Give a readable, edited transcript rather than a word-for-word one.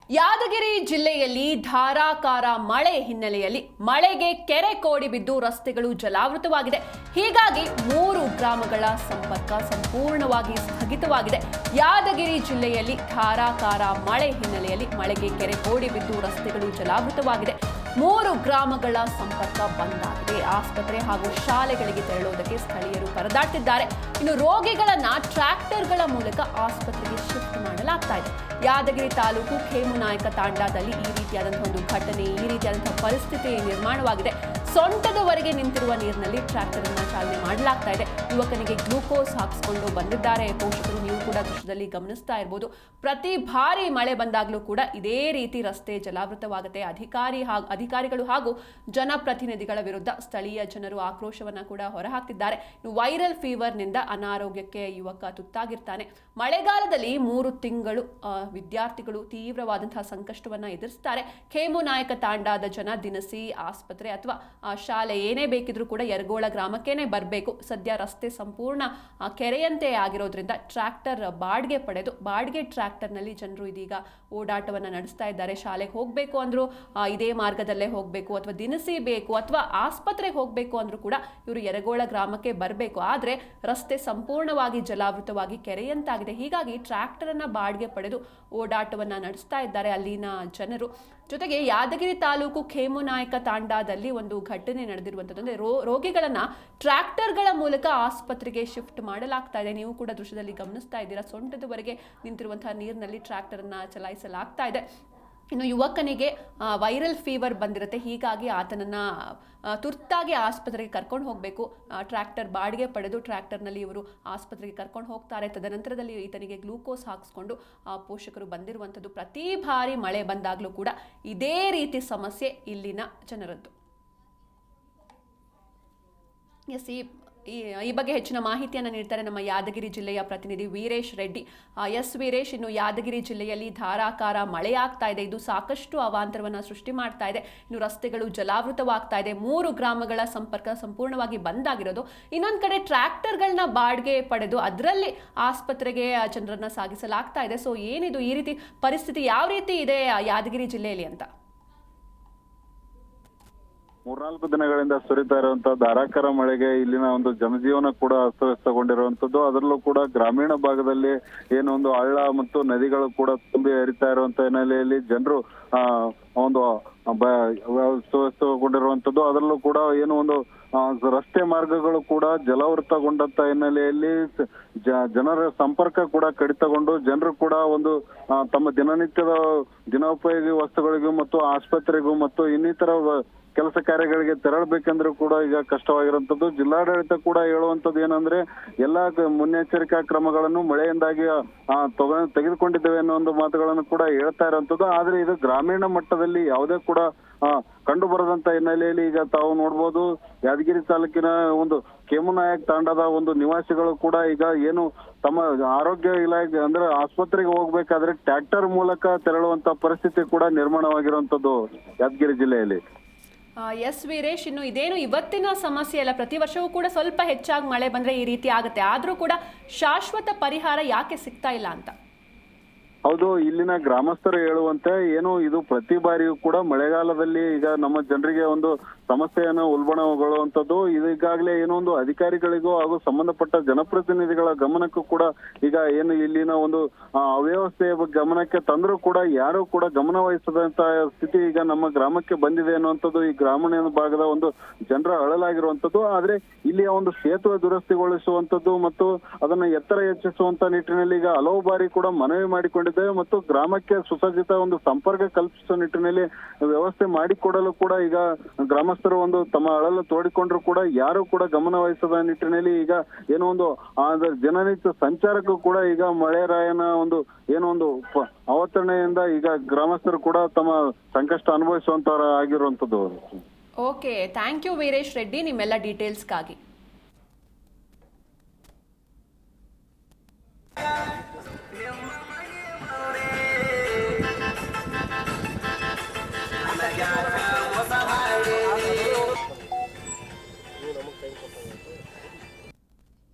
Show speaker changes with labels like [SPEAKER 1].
[SPEAKER 1] ಯಾದಗಿರಿ ಜಿಲ್ಲೆಯಲ್ಲಿ ಧಾರಾಕಾರ ಮಳೆ ಹಿನ್ನೆಲೆಯಲ್ಲಿ ಮಳೆಗೆ ಕೆರೆ ಕೋಡಿ ಬಿದ್ದು ರಸ್ತೆಗಳು ಜಲಾವೃತವಾಗಿದೆ. ಹೀಗಾಗಿ 3 ಗ್ರಾಮಗಳ ಸಂಪರ್ಕ ಸಂಪೂರ್ಣವಾಗಿ ಸ್ಥಗಿತವಾಗಿದೆ. ಯಾದಗಿರಿ ಜಿಲ್ಲೆಯಲ್ಲಿ ಧಾರಾಕಾರ ಮಳೆ ಹಿನ್ನೆಲೆಯಲ್ಲಿ ಮಳೆಗೆ ಕೆರೆ ಕೋಡಿ ಬಿದ್ದು ರಸ್ತೆಗಳು ಜಲಾವೃತವಾಗಿದೆ. 3 ಗ್ರಾಮಗಳ ಸಂಪರ್ಕ ಬಂದ್ ಆಗಿದೆ. ಆಸ್ಪತ್ರೆ ಹಾಗೂ ಶಾಲೆಗಳಿಗೆ ತೆರಳುವುದಕ್ಕೆ ಸ್ಥಳೀಯರು ಪರದಾಡ್ತಿದ್ದಾರೆ. ಇನ್ನು ರೋಗಿಗಳನ್ನ ಟ್ರ್ಯಾಕ್ಟರ್ಗಳ ಮೂಲಕ ಆಸ್ಪತ್ರೆಗೆ ಶಿಫ್ಟ್ ಮಾಡಲಾಗ್ತಾ ಇದೆ. ಯಾದಗಿರಿ ತಾಲೂಕು ಖೇಮುನಾಯಕ ತಾಂಡಾದಲ್ಲಿ ಈ ರೀತಿಯಾದಂತಹ ಪರಿಸ್ಥಿತಿ ನಿರ್ಮಾಣವಾಗಿದೆ. ಸೊಂಟದವರೆಗೆ ನಿಂತಿರುವ ನೀರಿನಲ್ಲಿ ಟ್ರ್ಯಾಕ್ಟರ್ ಅನ್ನು ಚಾಲನೆ ಮಾಡಲಾಗ್ತಾ ಇದೆ. ಯುವಕನಿಗೆ ಗ್ಲೂಕೋಸ್ ಹಾಕಿಸಿಕೊಂಡು ಬಂದಿದ್ದಾರೆ ಪೋಷಕರು. ನೀವು ಕೂಡ ದೃಶ್ಯದಲ್ಲಿ ಗಮನಿಸ್ತಾ ಇರಬಹುದು. ಪ್ರತಿ ಬಾರಿ ಮಳೆ ಬಂದಾಗಲೂ ಕೂಡ ಇದೇ ರೀತಿ ರಸ್ತೆ ಜಲಾವೃತವಾಗುತ್ತೆ. ಅಧಿಕಾರಿಗಳು ಹಾಗೂ ಜನಪ್ರತಿನಿಧಿಗಳ ವಿರುದ್ಧ ಸ್ಥಳೀಯ ಜನರು ಆಕ್ರೋಶವನ್ನ ಕೂಡ ಹೊರಹಾಕ್ತಿದ್ದಾರೆ. ವೈರಲ್ ಫೀವರ್ನಿಂದ ಅನಾರೋಗ್ಯಕ್ಕೆ ಯುವಕ ತುತ್ತಾಗಿರ್ತಾನೆ. ಮಳೆಗಾಲದಲ್ಲಿ 3 ತಿಂಗಳು ವಿದ್ಯಾರ್ಥಿಗಳು ತೀವ್ರವಾದಂತಹ ಸಂಕಷ್ಟವನ್ನ ಎದುರಿಸ್ತಾರೆ. ಖೇಮುನಾಯಕ ತಾಂಡಾದ ಜನ ದಿನಸಿ ಆಸ್ಪತ್ರೆ ಅಥವಾ ಶಾಲೆ ಏನೇ ಬೇಕಿದ್ರೂ ಕೂಡ ಯರಗೋಳ ಗ್ರಾಮಕ್ಕೇನೆ ಬರಬೇಕು. ಸದ್ಯ ರಸ್ತೆ ಸಂಪೂರ್ಣ ಕೆರೆಯಂತೆ ಆಗಿರೋದ್ರಿಂದ ಟ್ರ್ಯಾಕ್ಟರ್ ಬಾಡಿಗೆ ಪಡೆದು ಬಾಡಿಗೆ ಟ್ರ್ಯಾಕ್ಟರ್ನಲ್ಲಿ ಜನರು ಇದೀಗ ಓಡಾಟವನ್ನು ನಡೆಸ್ತಾ ಇದ್ದಾರೆ. ಶಾಲೆಗೆ ಹೋಗಬೇಕು ಅಂದ್ರು ಇದೇ ಮಾರ್ಗದಲ್ಲೇ ಹೋಗಬೇಕು, ಅಥವಾ ದಿನಸಿ ಬೇಕು ಅಥವಾ ಆಸ್ಪತ್ರೆಗೆ ಹೋಗಬೇಕು ಅಂದ್ರೂ ಕೂಡ ಇವರು ಯರಗೋಳ ಗ್ರಾಮಕ್ಕೆ ಬರಬೇಕು. ಆದರೆ ರಸ್ತೆ ಸಂಪೂರ್ಣವಾಗಿ ಜಲಾವೃತವಾಗಿ ಕೆರೆಯಂತಾಗಿದೆ. ಹೀಗಾಗಿ ಟ್ರ್ಯಾಕ್ಟರ್ ಅನ್ನ ಬಾಡಿಗೆ ಪಡೆದು ಓಡಾಟವನ್ನ ನಡೆಸ್ತಾ ಇದ್ದಾರೆ ಅಲ್ಲಿನ ಜನರು. ಜೊತೆಗೆ ಯಾದಗಿರಿ ತಾಲೂಕು ಖೇಮುನಾಯಕ ತಾಂಡಾದಲ್ಲಿ ಒಂದು ಘಟನೆ ನಡೆದಿರುವಂಥದ್ದು. ಅಂದರೆ ರೋಗಿಗಳನ್ನ ಟ್ರ್ಯಾಕ್ಟರ್ಗಳ ಮೂಲಕ ಆಸ್ಪತ್ರೆಗೆ ಶಿಫ್ಟ್ ಮಾಡಲಾಗ್ತಾ ಇದೆ. ನೀವು ಕೂಡ ದೃಶ್ಯದಲ್ಲಿ ಗಮನಿಸ್ತಾ ಇದ್ದೀರಾ. ಸೊಂಟದವರೆಗೆ ನಿಂತಿರುವಂತಹ ನೀರಿನಲ್ಲಿ ಟ್ರ್ಯಾಕ್ಟರ್ ಅನ್ನ ಚಲಾಯಿಸಲಾಗ್ತಾ ಇದೆ. ಇನ್ನು ಯುವಕನಿಗೆ ವೈರಲ್ ಫೀವರ್ ಬಂದಿರುತ್ತೆ. ಹೀಗಾಗಿ ಆತನನ್ನ ತುರ್ತಾಗಿ ಆಸ್ಪತ್ರೆಗೆ ಕರ್ಕೊಂಡು ಹೋಗಬೇಕು. ಟ್ರ್ಯಾಕ್ಟರ್ ಬಾಡಿಗೆ ಪಡೆದು ಟ್ರ್ಯಾಕ್ಟರ್ನಲ್ಲಿ ಇವರು ಆಸ್ಪತ್ರೆಗೆ ಕರ್ಕೊಂಡು ಹೋಗ್ತಾರೆ. ತದನಂತರದಲ್ಲಿ ಈತನಿಗೆ ಗ್ಲೂಕೋಸ್ ಹಾಕಿಸ್ಕೊಂಡು ಪೋಷಕರು ಬಂದಿರುವಂಥದ್ದು. ಪ್ರತಿ ಬಾರಿ ಮಳೆ ಬಂದಾಗಲೂ ಕೂಡ ಇದೇ ರೀತಿ ಸಮಸ್ಯೆ ಇಲ್ಲಿನ ಜನರದ್ದು. ಈ ಬಗ್ಗೆ ಹೆಚ್ಚಿನ ಮಾಹಿತಿಯನ್ನು ನೀಡ್ತಾರೆ ನಮ್ಮ ಯಾದಗಿರಿ ಜಿಲ್ಲೆಯ ಪ್ರತಿನಿಧಿ ವೀರೇಶ್ ರೆಡ್ಡಿ. ವೀರೇಶ್, ಇನ್ನು ಯಾದಗಿರಿ ಜಿಲ್ಲೆಯಲ್ಲಿ ಧಾರಾಕಾರ ಮಳೆ ಆಗ್ತಾ ಇದೆ. ಇದು ಸಾಕಷ್ಟು ಅವಾಂತರವನ್ನು ಸೃಷ್ಟಿ ಮಾಡ್ತಾ ಇದೆ. ಇನ್ನು ರಸ್ತೆಗಳು ಜಲಾವೃತವಾಗ್ತಾ ಇದೆ. 3 ಗ್ರಾಮಗಳ ಸಂಪರ್ಕ ಸಂಪೂರ್ಣವಾಗಿ ಬಂದ್ ಆಗಿರೋದು. ಇನ್ನೊಂದು ಕಡೆ ಟ್ರ್ಯಾಕ್ಟರ್ಗಳನ್ನ ಬಾಡಿಗೆ ಪಡೆದು ಅದರಲ್ಲಿ ಆಸ್ಪತ್ರೆಗೆ ಜನರನ್ನ ಸಾಗಿಸಲಾಗ್ತಾ ಇದೆ. ಸೊ ಏನಿದು ಈ ರೀತಿ ಪರಿಸ್ಥಿತಿ ಯಾವ ರೀತಿ ಇದೆ ಯಾದಗಿರಿ ಜಿಲ್ಲೆಯಲ್ಲಿ ಅಂತ?
[SPEAKER 2] 3-4 ದಿನಗಳಿಂದ ಸುರಿತಾ ಇರುವಂತಹ ಧಾರಾಕಾರ ಮಳೆಗೆ ಇಲ್ಲಿನ ಒಂದು ಜನಜೀವನ ಕೂಡ ಅಸ್ತವ್ಯಸ್ತಗೊಂಡಿರುವಂತದ್ದು. ಅದರಲ್ಲೂ ಕೂಡ ಗ್ರಾಮೀಣ ಭಾಗದಲ್ಲಿ ಏನೋ ಒಂದು ಹಳ್ಳ ಮತ್ತು ನದಿಗಳು ಕೂಡ ತುಂಬಿ ಹರಿತಾ ಇರುವಂತಹ ಹಿನ್ನೆಲೆಯಲ್ಲಿ ಜನರು ಒಂದು ಅಸ್ತವ್ಯಸ್ತಗೊಂಡಿರುವಂತದ್ದು. ಅದರಲ್ಲೂ ಕೂಡ ಏನು ಒಂದು ರಸ್ತೆ ಮಾರ್ಗಗಳು ಕೂಡ ಜಲಾವೃತಗೊಂಡಂತ ಹಿನ್ನೆಲೆಯಲ್ಲಿ ಜನರ ಸಂಪರ್ಕ ಕೂಡ ಕಡಿತಗೊಂಡು ಜನರು ಕೂಡ ಒಂದು ತಮ್ಮ ದಿನನಿತ್ಯದ ದಿನೋಪಯೋಗಿ ವಸ್ತುಗಳಿಗೂ ಮತ್ತು ಆಸ್ಪತ್ರೆಗೂ ಮತ್ತು ಇನ್ನಿತರ ಕೆಲಸ ಕಾರ್ಯಗಳಿಗೆ ತೆರಳಬೇಕೆಂದ್ರೂ ಕೂಡ ಈಗ ಕಷ್ಟವಾಗಿರುವಂತದ್ದು. ಜಿಲ್ಲಾಡಳಿತ ಕೂಡ ಹೇಳುವಂತದ್ದು ಏನಂದ್ರೆ ಎಲ್ಲಾ ಮುನ್ನೆಚ್ಚರಿಕಾ ಕ್ರಮಗಳನ್ನು ಮಳೆಯಿಂದಾಗಿ ತೆಗೆದುಕೊಂಡಿದ್ದೇವೆ ಅನ್ನೋ ಒಂದು ಮಾತುಗಳನ್ನು ಕೂಡ ಹೇಳ್ತಾ ಇರುವಂತದ್ದು. ಆದ್ರೆ ಇದು ಗ್ರಾಮೀಣ ಮಟ್ಟದಲ್ಲಿ ಯಾವುದೇ ಕೂಡ ಕಂಡು ಬರದಂತ ಹಿನ್ನೆಲೆಯಲ್ಲಿ ಈಗ ತಾವು ನೋಡ್ಬೋದು, ಯಾದಗಿರಿ ತಾಲೂಕಿನ ಒಂದು ಖೇಮುನಾಯಕ್ ತಾಂಡದ ಒಂದು ನಿವಾಸಿಗಳು ಕೂಡ ಈಗ ಏನು ತಮ್ಮ ಆರೋಗ್ಯ ಇಲಾಖೆ ಅಂದ್ರೆ ಆಸ್ಪತ್ರೆಗೆ ಹೋಗ್ಬೇಕಾದ್ರೆ ಟ್ರ್ಯಾಕ್ಟರ್ ಮೂಲಕ ತೆರಳುವಂತ ಪರಿಸ್ಥಿತಿ ಕೂಡ ನಿರ್ಮಾಣವಾಗಿರುವಂತದ್ದು ಯಾದಗಿರಿ ಜಿಲ್ಲೆಯಲ್ಲಿ.
[SPEAKER 1] ವೀರೇಶ್, ಇನ್ನು ಇದೇನು ಇವತ್ತಿನ ಸಮಸ್ಯೆ ಅಲ್ಲ, ಪ್ರತಿ ವರ್ಷವೂ ಕೂಡ ಸ್ವಲ್ಪ ಹೆಚ್ಚಾಗಿ ಮಳೆ ಬಂದ್ರೆ ಈ ರೀತಿ ಆಗುತ್ತೆ. ಆದ್ರೂ ಕೂಡ ಶಾಶ್ವತ ಪರಿಹಾರ ಯಾಕೆ ಸಿಗ್ತಾ ಇಲ್ಲ ಅಂತ?
[SPEAKER 2] ಹೌದು, ಇಲ್ಲಿನ ಗ್ರಾಮಸ್ಥರು ಹೇಳುವಂತೆ ಏನು ಇದು ಪ್ರತಿ ಬಾರಿಯೂ ಕೂಡ ಮಳೆಗಾಲದಲ್ಲಿ ಈಗ ನಮ್ಮ ಜನರಿಗೆ ಒಂದು ಸಮಸ್ಯೆಯನ್ನು ಉಲ್ಬಣಗೊಳ್ಳುವಂತದ್ದು. ಈಗಾಗಲೇ ಏನೋ ಒಂದು ಅಧಿಕಾರಿಗಳಿಗೂ ಹಾಗೂ ಸಂಬಂಧಪಟ್ಟ ಜನಪ್ರತಿನಿಧಿಗಳ ಗಮನಕ್ಕೂ ಕೂಡ ಈಗ ಏನು ಇಲ್ಲಿನ ಒಂದು ಅವ್ಯವಸ್ಥೆಯ ಗಮನಕ್ಕೆ ತಂದ್ರೂ ಕೂಡ ಯಾರು ಕೂಡ ಗಮನ ವಹಿಸದಂತ ಸ್ಥಿತಿ ಈಗ ನಮ್ಮ ಗ್ರಾಮಕ್ಕೆ ಬಂದಿದೆ ಅನ್ನುವಂಥದ್ದು ಈ ಗ್ರಾಮೀಣ ಭಾಗದ ಒಂದು ಜನರ ಅಳಲಾಗಿರುವಂತದ್ದು. ಆದ್ರೆ ಇಲ್ಲಿಯ ಒಂದು ಸೇತುವೆ ದುರಸ್ತಿಗೊಳಿಸುವಂತದ್ದು ಮತ್ತು ಅದನ್ನ ಎತ್ತರ ಹೆಚ್ಚಿಸುವಂತ ನಿಟ್ಟಿನಲ್ಲಿ ಈಗ ಹಲವು ಬಾರಿ ಕೂಡ ಮನವಿ ಮಾಡಿಕೊಂಡಿದ್ದೇವೆ ಮತ್ತು ಗ್ರಾಮಕ್ಕೆ ಸುಸಜ್ಜಿತ ಒಂದು ಸಂಪರ್ಕ ಕಲ್ಪಿಸುವ ನಿಟ್ಟಿನಲ್ಲಿ ವ್ಯವಸ್ಥೆ ಮಾಡಿಕೊಡಲು ಕೂಡ ಈಗ ಗ್ರಾಮಸ್ಥರು ಒಂದು ತಮ್ಮ ಅಳಲು ತೋಡಿಕೊಂಡ್ರು ಕೂಡ ಯಾರು ಕೂಡ ಗಮನ ವಹಿಸದ ನಿಟ್ಟಿನಲ್ಲಿ ಈಗ ಏನೋ ಒಂದು ಜನನಿತ್ಯ ಸಂಚಾರಕ್ಕೂ ಕೂಡ ಈಗ ಮಳೆರಾಯನ ಒಂದು ಏನೋ ಒಂದು ಅವತರಣೆಯಿಂದ ಈಗ ಗ್ರಾಮಸ್ಥರು ಕೂಡ ತಮ್ಮ ಸಂಕಷ್ಟ ಅನುಭವಿಸುವಂತವರ ಆಗಿರುವಂತದ್ದು.
[SPEAKER 1] Okay, thank you Veeresh Reddy ನಿಮ್ಮೆಲ್ಲ ಡೀಟೇಲ್ಸ್ಗಾಗಿ.